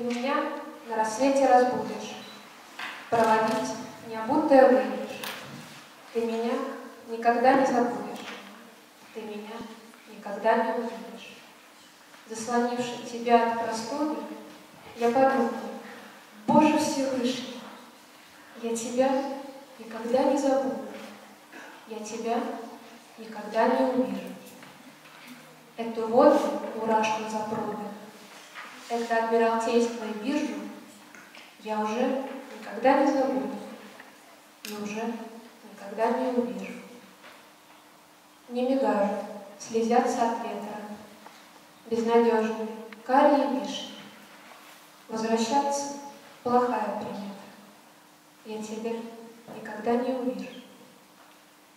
Ты меня на рассвете разбудишь, проводить необутое выйдешь. Ты меня никогда не забудешь, ты меня никогда не увидишь. Заслонивши тебя от простуды, я подумаю: Боже Всевышний, я тебя никогда не забуду, я тебя никогда не увижу. Эту воду, мурашку запруды, это Адмиралтейство и биржу я уже никогда не забуду и уже никогда не увижу. Не мигают, слезятся от ветра, безнадежные, карие вишни. Возвращаться — плохая примета, я тебя никогда не увижу.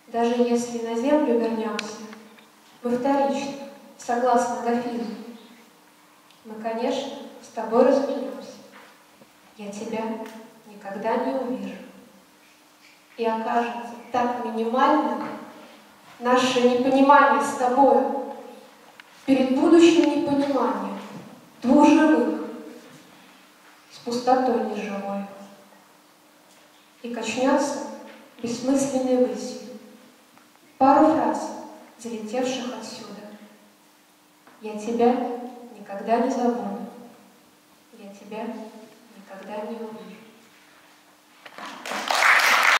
Даже если на землю вернемся, мы вторично, согласно Гафизу, мы, конечно, с тобой разменемся. Я тебя никогда не увижу. И окажется так минимальным наше непонимание с тобой перед будущим непониманием двух живых с пустотой неживой. И качнется бессмысленной высью пару фраз, залетевших отсюда. Я тебя никогда не забуду, я тебя никогда не увижу.